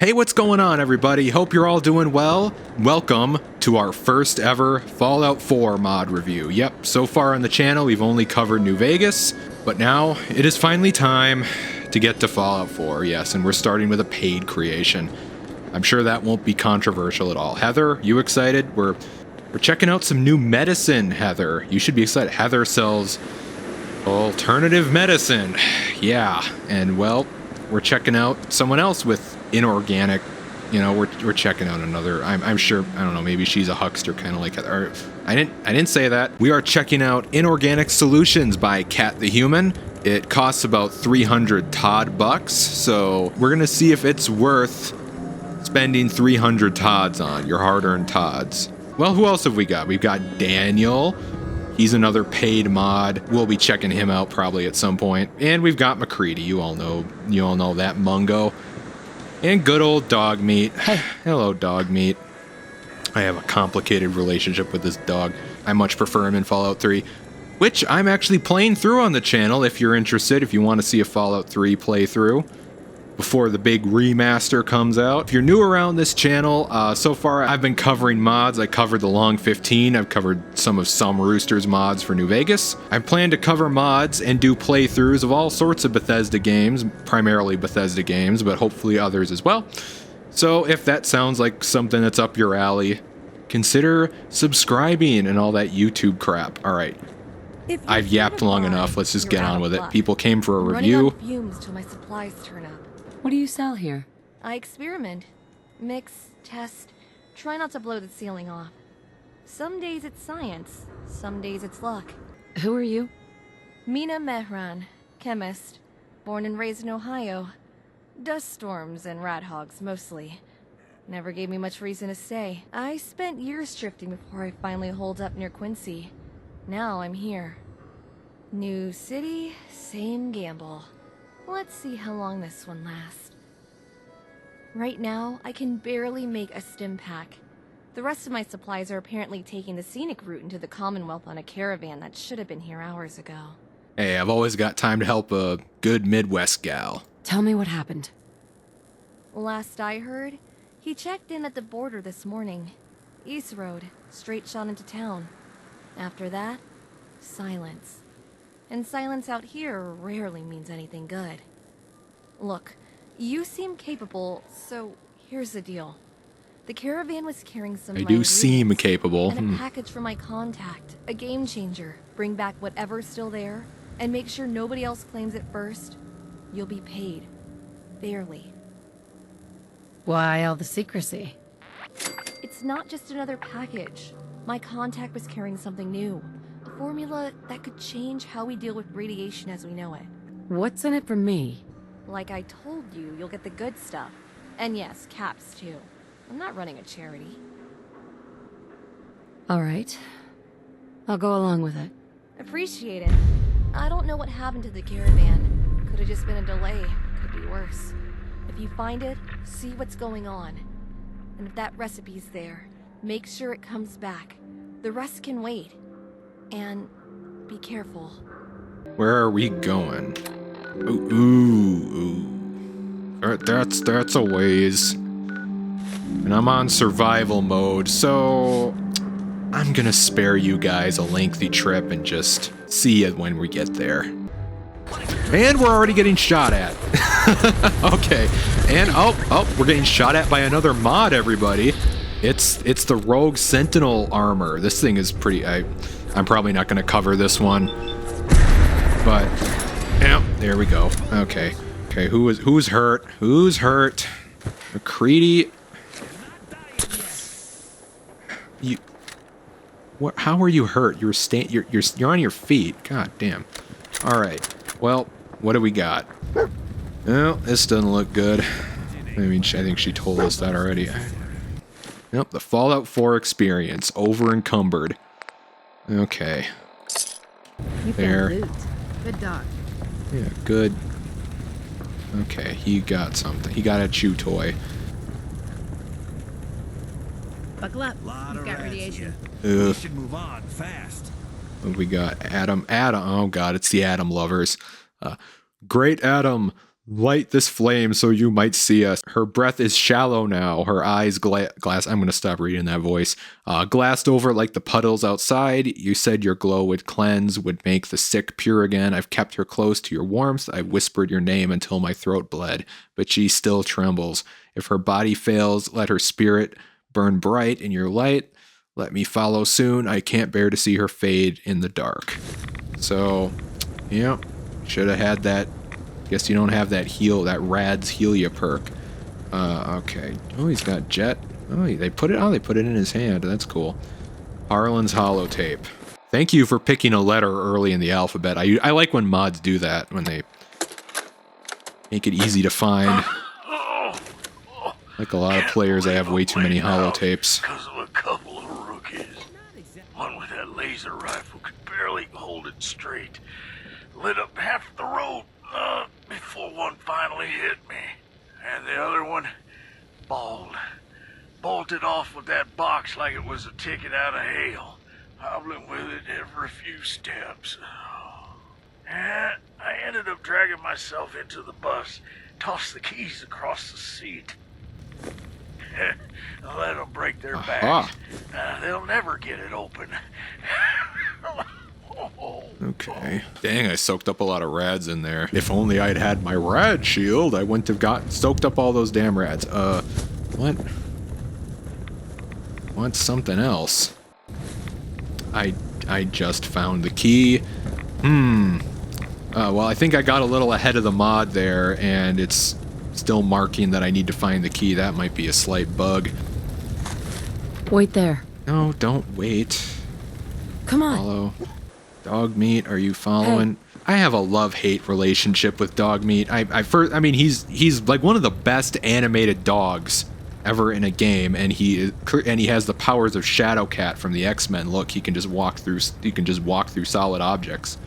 Hey, what's going on, everybody? Hope you're all doing well. Welcome to our first ever Fallout 4 mod review. Yep, so far on the channel we've only covered New Vegas, but now it is finally time to get to Fallout 4, yes, and we're starting with a paid creation. I'm sure that won't be controversial at all. Heather, you excited? We're checking out some new medicine, Heather. You should be excited. Heather sells alternative medicine. Yeah, and well, we're checking out someone else with Inorganic. You know, we're checking out another. I'm sure, I don't know, maybe she's a huckster kind of like Heather. I didn't say that. We are checking out Inorganic Solutions by Cat the Human. It costs about 300 Todd bucks, so we're gonna see if it's worth spending 300 Todds on, your hard-earned Todds. Well, who else have we got? We've got Daniel. He's another paid mod. We'll be checking him out probably at some point. And we've got McCready. You all know that Mungo. And good old Dog Meat. Hello, Dog Meat. I have a complicated relationship with this dog. I much prefer him in Fallout 3, which I'm actually playing through on the channel if you're interested, if you want to see a Fallout 3 playthrough before the big remaster comes out. If you're new around this channel, so far I've been covering mods. I covered the Long 15. I've covered some Roosters mods for New Vegas. I plan to cover mods and do playthroughs of all sorts of Bethesda games, primarily Bethesda games, but hopefully others as well. So if that sounds like something that's up your alley, consider subscribing and all that YouTube crap. All right. I've yapped long enough. Let's just get on with it. People came for a review. Running on fumes till my supplies turn up. What do you sell here? I experiment, mix, test, try not to blow the ceiling off. Some days it's science, some days it's luck. Who are you? Mina, chemist, born and raised in Ohio. Dust storms and rat hogs mostly. Never gave me much reason to stay. I spent years drifting before I finally holed up near Quincy. Now I'm here. New city, same gamble. Let's see how long this one lasts. Right now, I can barely make a stim pack. The rest of my supplies are apparently taking the scenic route into the Commonwealth on a caravan that should have been here hours ago. Hey, I've always got time to help a good Midwest gal. Tell me what happened. Last I heard, he checked in at the border this morning. East Road, straight shot into town. After that, silence. And silence out here rarely means anything good. Look, you seem capable, so here's the deal. The caravan was carrying some I do seem capable. And a package for my contact, a game changer. Bring back whatever's still there, and make sure nobody else claims it first. You'll be paid. Fairly. Why all the secrecy? It's not just another package. My contact was carrying something new. A formula that could change how we deal with radiation as we know it. What's in it for me? Like I told you, you'll get the good stuff. And yes, caps too. I'm not running a charity. All right. I'll go along with it. Appreciate it. I don't know what happened to the caravan. Could have just been a delay. Could be worse. If you find it, see what's going on. And if that recipe's there, make sure it comes back. The rest can wait. And be careful. Where are we going? Ooh. That's a ways. And I'm on survival mode, so I'm gonna spare you guys a lengthy trip and just see it when we get there. And we're already getting shot at. Okay. And oh, we're getting shot at by another mod, everybody. It's the Rogue Sentinel armor. This thing is pretty... I'm probably not going to cover this one. But, yeah, there we go. Okay. Okay, who's hurt? Who's hurt? McCready. What? How are you hurt? You're on your feet. God damn. All right. Well, what do we got? Well, this doesn't look good. I mean, I think she told us that already. Nope, the Fallout 4 experience. Over encumbered. Okay. There. Good dog. Yeah, good. Okay, he got something. He got a chew toy. Buckle up. You've got radiation. We should move on fast. What we got? Adam. Oh god, it's the Adam lovers. Great Adam. Light this flame so you might see us. Her breath is shallow now. Her eyes glass. I'm going to stop reading that voice. Glassed over like the puddles outside. You said your glow would cleanse, would make the sick pure again. I've kept her close to your warmth. I've whispered your name until my throat bled, but she still trembles. If her body fails, let her spirit burn bright in your light. Let me follow soon. I can't bear to see her fade in the dark. So, yeah, should have had that. Guess you don't have that Rad's heal ya perk. Okay. Oh, he's got jet. Oh, they put it in his hand. That's cool. Harlan's holotape. Thank you for picking a letter early in the alphabet. I like when mods do that, when they make it easy to find. Like a lot of players, I have way too many holotapes. Because of a couple of rookies. One with that laser rifle could barely hold it straight. Lit up half the road before one finally hit me. And the other one, bald. Bolted off with that box like it was a ticket out of hell. Hobbling with it every few steps. And I ended up dragging myself into the bus, tossed the keys across the seat. Let them break their backs. They'll never get it open. Okay. Dang, I soaked up a lot of rads in there. If only I'd had my RadShield, I wouldn't have soaked up all those damn rads. What? Want something else? I just found the key. Well, I think I got a little ahead of the mod there, and it's still marking that I need to find the key. That might be a slight bug. Wait there. No, don't wait. Come on. Follow. Dog meat, are you following? Hey. I have a love-hate relationship with dog meat. I mean, he's like one of the best animated dogs ever in a game, and he has the powers of Shadowcat from the X-Men. Look, he can just walk through solid objects.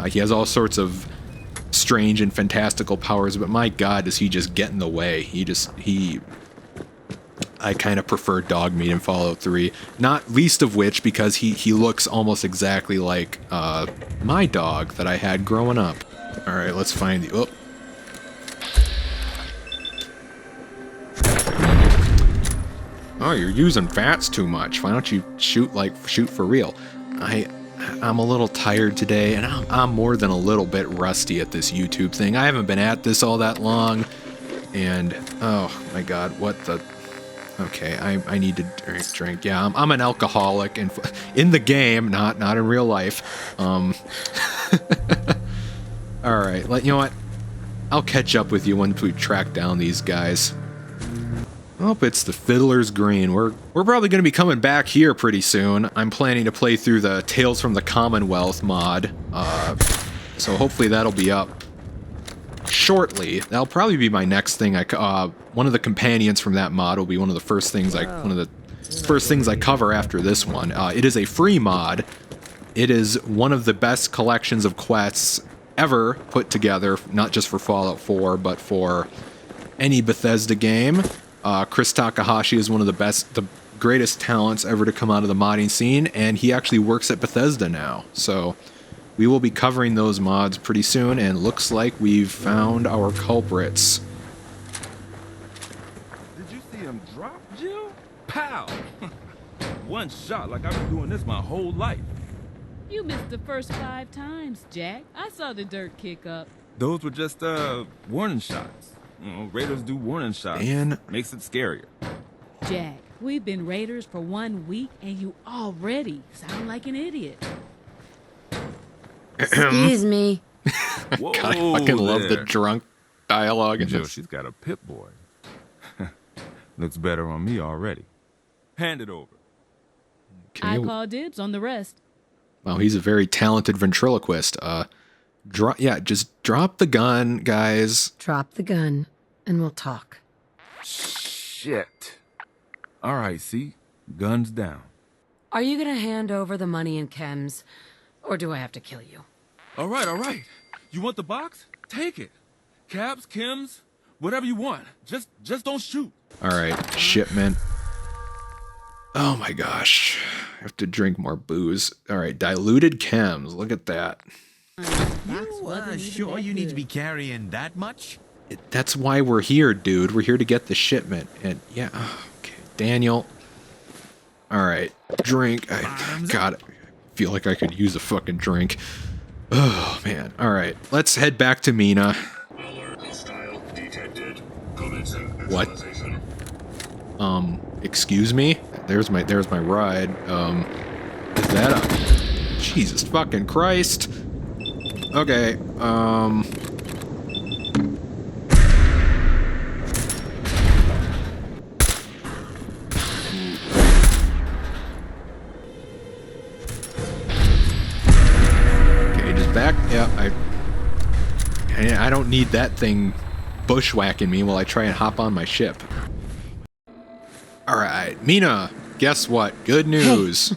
He has all sorts of strange and fantastical powers, but my god, does he just get in the way. I kind of prefer dog meat in Fallout 3, not least of which because he looks almost exactly like my dog that I had growing up. All right, let's find the. Oh, you're using VATS too much. Why don't you shoot for real? I'm a little tired today, and I'm more than a little bit rusty at this YouTube thing. I haven't been at this all that long, and oh my god, what the. Okay, I need to drink. Yeah, I'm an alcoholic in the game, not in real life. All right, you know what? I'll catch up with you once we track down these guys. Oh, it's the Fiddler's Green. We're probably going to be coming back here pretty soon. I'm planning to play through the Tales from the Commonwealth mod, so hopefully that'll be up shortly. That'll probably be my next thing. One of the companions from that mod will be one of the first things I cover after this one. It is a free mod. It is one of the best collections of quests ever put together, not just for Fallout 4, but for any Bethesda game. Chris Takahashi is one of the greatest talents ever to come out of the modding scene, and he actually works at Bethesda now. So we will be covering those mods pretty soon, and looks like we've found our culprits. Did you see him drop, Jill? Pow! One shot like I've been doing this my whole life. You missed the first 5 times, Jack. I saw the dirt kick up. Those were just, warning shots. You know, raiders do warning shots. Man. Makes it scarier. Jack, we've been raiders for 1 week, and you already sound like an idiot. Excuse me. Whoa, God, I fucking love the drunk dialogue. Jill, she's got a pit boy. Looks better on me already. Hand it over. I call dibs on the rest. Wow, he's a very talented ventriloquist. Just drop the gun, guys. Drop the gun, and we'll talk. Shit. All right, see? Guns down. Are you gonna hand over the money and chems, or do I have to kill you? All right. You want the box? Take it. Cabs, chems, whatever you want. Just don't shoot. All right, shipment. Oh my gosh. I have to drink more booze. All right, diluted chems. Look at that. You sure you need to be carrying that much? That's why we're here, dude. We're here to get the shipment. And yeah, okay, Daniel. All right, drink. I feel like I could use a fucking drink. Oh man. All right, let's head back to Mina. What? Excuse me? There's my ride. Is that a... Jesus fucking Christ. Okay, okay, just back. Yeah, I don't need that thing bushwhacking me while I try and hop on my ship. Alright, Mina, guess what? Good news.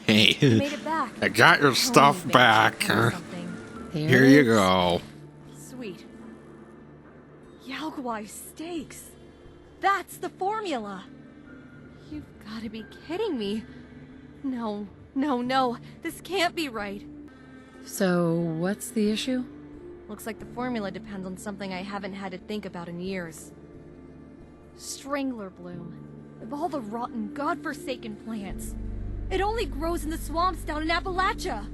Hey. You made it back. I got your stuff back. Here it you is. go. Sweet. Yaoguai steaks. That's the formula. You've got to be kidding me. No, no, no. This can't be right. So, what's the issue? Looks like the formula depends on something I haven't had to think about in years. Strangler bloom. Of all the rotten, godforsaken plants, it only grows in the swamps down in Appalachia.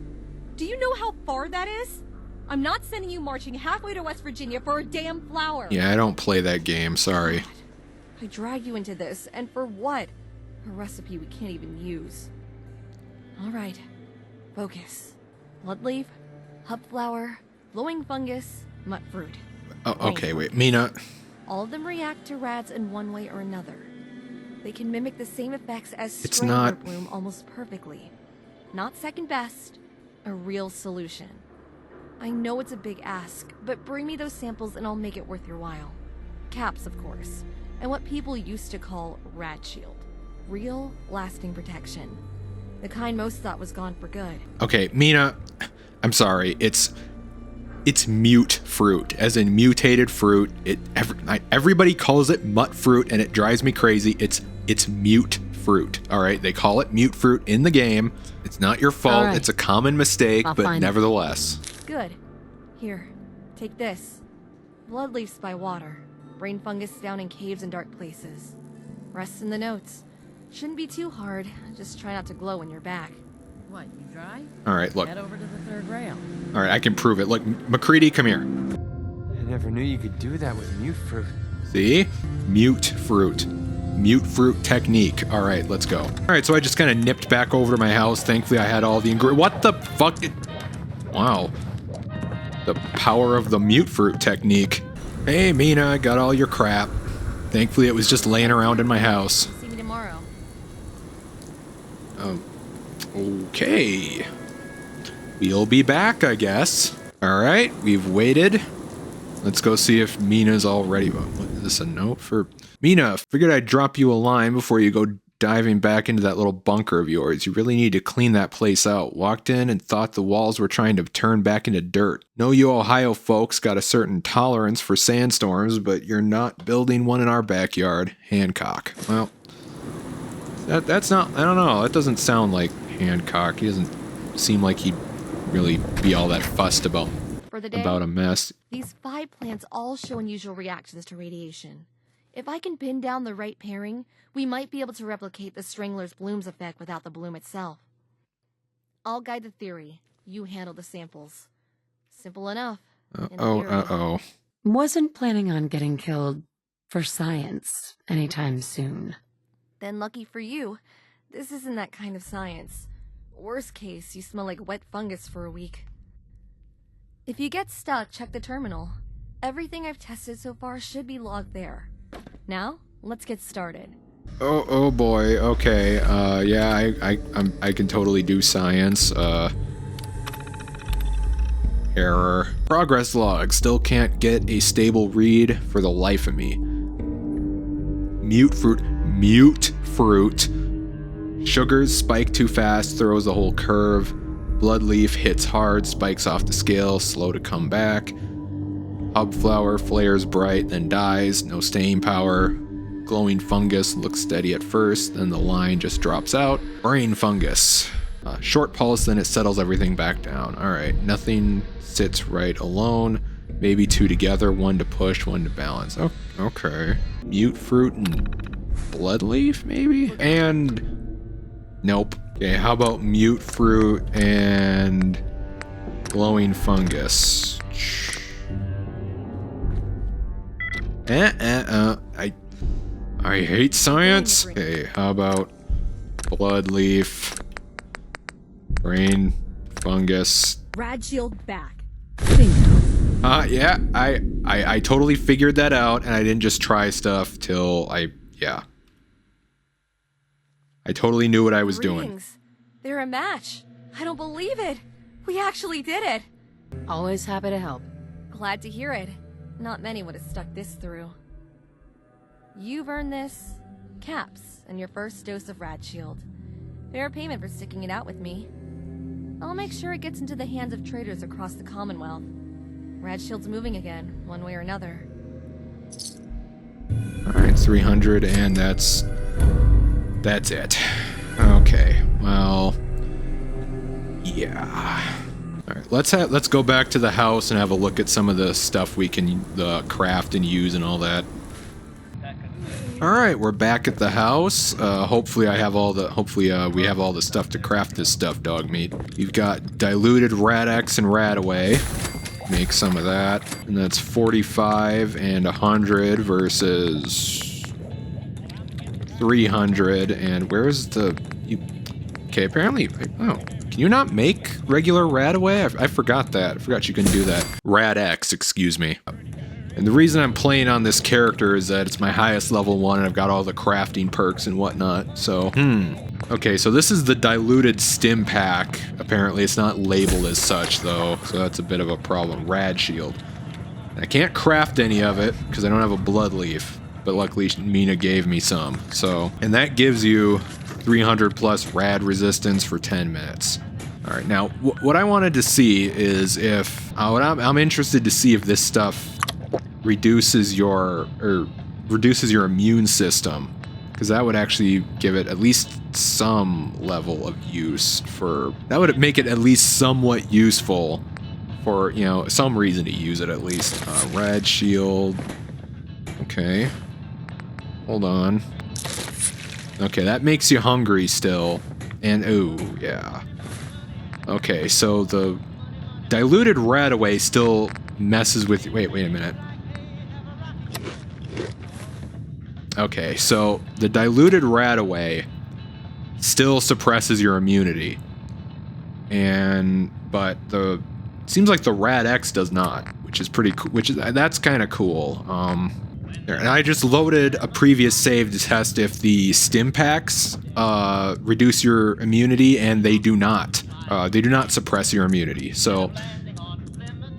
Do you know how far that is? I'm not sending you marching halfway to West Virginia for a damn flower. Yeah, I don't play that game, sorry. God, I drag you into this, and for what? A recipe we can't even use. Alright, focus. Bloodleaf, hubflower, glowing fungus, MUTTfruit. Oh, okay, wait, Mina. All of them react to rads in one way or another. They can mimic the same effects as It's Strangler not- bloom almost perfectly. Not second best, a real solution. I know it's a big ask, but bring me those samples and I'll make it worth your while. Caps, of course, and what people used to call RadShield. Real, lasting protection. The kind most thought was gone for good. Okay, Mina, I'm sorry, it's MUTEfruit, as in mutated fruit. Everybody calls it MUTTfruit, and it drives me crazy. It's MUTEfruit. All right, they call it MUTEfruit in the game. It's not your fault. All right. It's a common mistake, I'll but find it. nevertheless. Good. Here, take this. Bloodleafs by water. Brain fungus down in caves and dark places. Rest in the notes. Shouldn't be too hard. Just try not to glow when you're back. What, you dry? All right, look. Head over to the third rail. All right, I can prove it. Look, McCready, come here. I never knew you could do that with MUTEfruit. See? MUTEfruit technique. All right, let's go. All right, so I just kind of nipped back over to my house. Thankfully, I had all the ingredients. What the fuck? Wow. The power of the MUTEfruit technique. Hey, Mina, I got all your crap. Thankfully, it was just laying around in my house. See me tomorrow. Okay. We'll be back, I guess. All right, we've waited. Let's go see if Mina's all ready. What, is this a note for... Mina, figured I'd drop you a line before you go diving back into that little bunker of yours. You really need to clean that place out. Walked in and thought the walls were trying to turn back into dirt. Know you Ohio folks got a certain tolerance for sandstorms, but you're not building one in our backyard. Hancock. Well, that's not... I don't know. That doesn't sound like Hancock. He doesn't seem like he'd really be all that fussed about For the day, a mess. these 5 plants all show unusual reactions to radiation. If I can pin down the right pairing, we might be able to replicate the Strangler's blooms effect without the bloom itself. I'll guide the theory. You handle the samples. Simple enough. in theory. Uh-oh. Wasn't planning on getting killed for science anytime soon. Then lucky for you, this isn't that kind of science. Worst case, you smell like wet fungus for a week. If you get stuck, check the terminal. Everything I've tested so far should be logged there. Now, let's get started. Oh boy. Okay. Yeah, I can totally do science. Error. Progress log. Still can't get a stable read for the life of me. MUTEfruit. Sugars spike too fast, throws the whole curve. Bloodleaf hits hard, spikes off the scale, slow to come back. Hubflower flares bright, then dies, no staying power. Glowing fungus looks steady at first, then the line just drops out. Brain fungus. Short pulse, then it settles everything back down. Alright, nothing sits right alone. Maybe 2 together, 1 to push, 1 to balance. Oh, okay. MUTEfruit and Bloodleaf, maybe? And... nope. Okay, how about MUTEfruit and glowing fungus? I hate science. Okay, how about Bloodleaf, brain fungus? RadShield back. Yeah, I totally figured that out, and I didn't just try stuff till I totally knew what I was doing. Greetings. They're a match. I don't believe it. We actually did it. Always happy to help. Glad to hear it. Not many would have stuck this through. You've earned this caps and your first dose of RadShield. Fair payment for sticking it out with me. I'll make sure it gets into the hands of traders across the Commonwealth. RadShield's moving again, one way or another. Alright, 300, and that's it. Okay, well, yeah. Alright, let's go back to the house and have a look at some of the stuff we can craft and use and all that. Alright, we're back at the house. Hopefully we have all the stuff to craft this stuff, dog meat. You've got diluted RadX and RadAway. Make some of that. And that's 45 and 100 versus 300. And where's the... okay, apparently... oh, can you not make regular RadAway? I forgot that. I forgot you can do that. RadX, excuse me. And the reason I'm playing on this character is that it's my highest level one and I've got all the crafting perks and whatnot, so... okay, so this is the diluted stim pack. Apparently it's not labeled as such, though, so that's a bit of a problem. RadShield. I can't craft any of it, because I don't have a blood leaf. But luckily Mina gave me some, so... and that gives you 300 plus rad resistance for 10 minutes. Alright, now, what I wanted to see is if... I'm interested to see if this stuff reduces your immune system, because that would actually give it at least some level of use for... that would make it at least somewhat useful for, you know, some reason to use it at least. RadShield. Okay. Hold on. Okay, that makes you hungry still. And, ooh, yeah. Okay, so the diluted RadAway still messes with... wait a minute. Okay, so the diluted RadAway still suppresses your immunity. But seems like the RadX does not, which is pretty cool, that's kind of cool. And I just loaded a previous save to test if the stim packs reduce your immunity, and they do not. They do not suppress your immunity, so...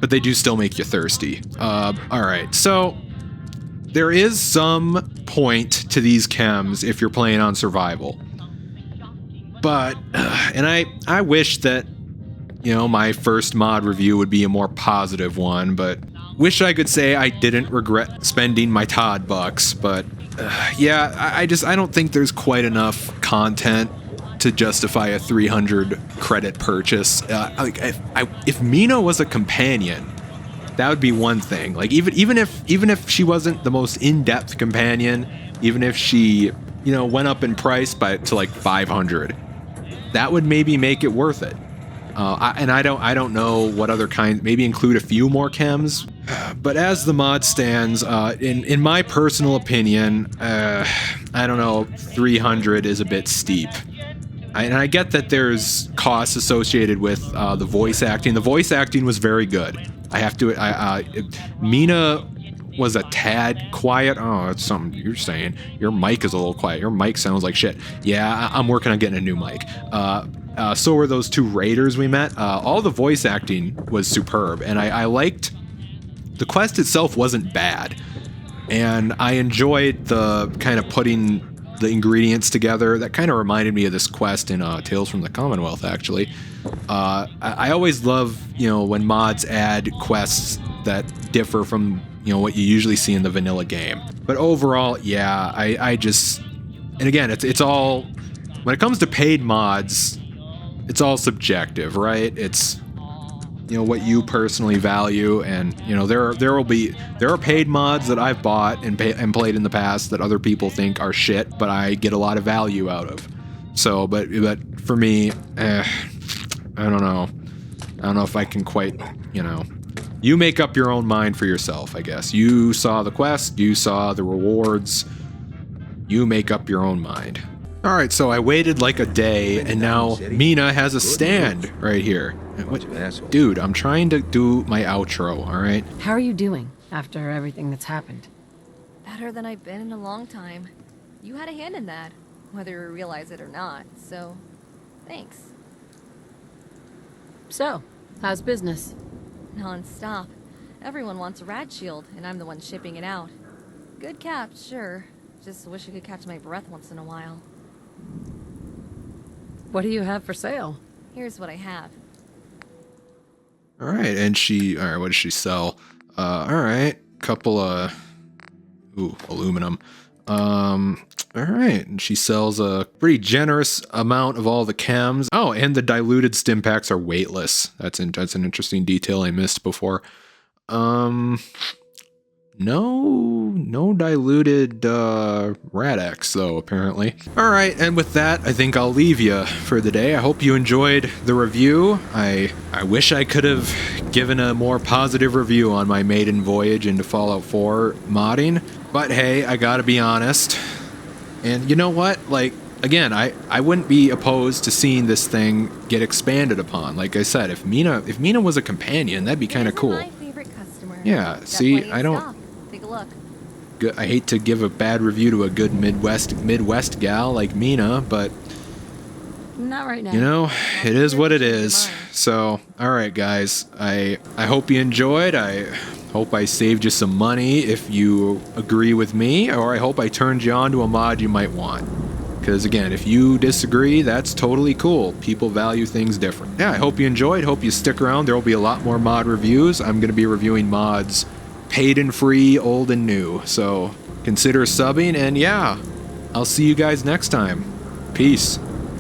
but they do still make you thirsty. Alright, so... there is some point to these chems if you're playing on survival. But, and I wish that, you know, my first mod review would be a more positive one, but wish I could say I didn't regret spending my Todd bucks, but yeah, I don't think there's quite enough content to justify a 300 credit purchase. Like if Mina was a companion, that would be one thing. Like even if she wasn't the most in-depth companion, even if she, you know, went up in price to like 500, that would maybe make it worth it. I don't know what other kind. Maybe include a few more chems. But as the mod stands, in my personal opinion, I don't know, 300 is a bit steep. And I get that there's costs associated with the voice acting. The voice acting was very good. I have to. Mina was a tad quiet. Oh, that's something you're saying. Your mic is a little quiet. Your mic sounds like shit. Yeah, I'm working on getting a new mic. So were those two raiders we met. All the voice acting was superb, and I liked. The quest itself wasn't bad, and I enjoyed the kind of putting the ingredients together. That kind of reminded me of this quest in Tales from the Commonwealth, actually. I always love, you know, when mods add quests that differ from, you know, what you usually see in the vanilla game. But overall, yeah, I just... and again, it's all... when it comes to paid mods, it's all subjective, right? It's... you know, what you personally value. And you know, there are paid mods that I've bought and played in the past that other people think are shit, but I get a lot of value out of. So, but for me, I don't know. I don't know if I can quite, you know. You make up your own mind for yourself, I guess. You saw the quest, you saw the rewards. You make up your own mind. All right, so I waited like a day, and now Mina has a stand right here. Dude, I'm trying to do my outro, all right? How are you doing after everything that's happened? Better than I've been in a long time. You had a hand in that, whether you realize it or not, so thanks. So, how's business? Non-stop. Everyone wants a RadShield, and I'm the one shipping it out. Good cap, sure. Just wish I could catch my breath once in a while. What do you have for sale? Here's what I have. All right, and all right, what does she sell? All right, couple of, aluminum. All right, and she sells a pretty generous amount of all the chems. Oh, and the diluted stim packs are weightless. That's an interesting detail I missed before. No diluted Rad-X though, apparently. All right, and with that, I think I'll leave you for the day. I hope you enjoyed the review. I wish I could have given a more positive review on my maiden voyage into Fallout 4 modding, but hey, I gotta be honest. And you know what? Like, again, I wouldn't be opposed to seeing this thing get expanded upon. Like I said, if Mina was a companion, that'd be kind of cool. My favorite customer. Yeah, Got see, plenty of I don't. stock. Take a look. I hate to give a bad review to a good Midwest gal like Mina, but Not right now. you know, it is what it is. So, all right, guys, I hope you enjoyed. I hope I saved you some money if you agree with me, or I hope I turned you on to a mod you might want. Because again, if you disagree, that's totally cool. People value things different. Yeah, I hope you enjoyed. Hope you stick around. There will be a lot more mod reviews. I'm going to be reviewing mods, paid and free, old and new. So consider subbing, and yeah, I'll see you guys next time. Peace.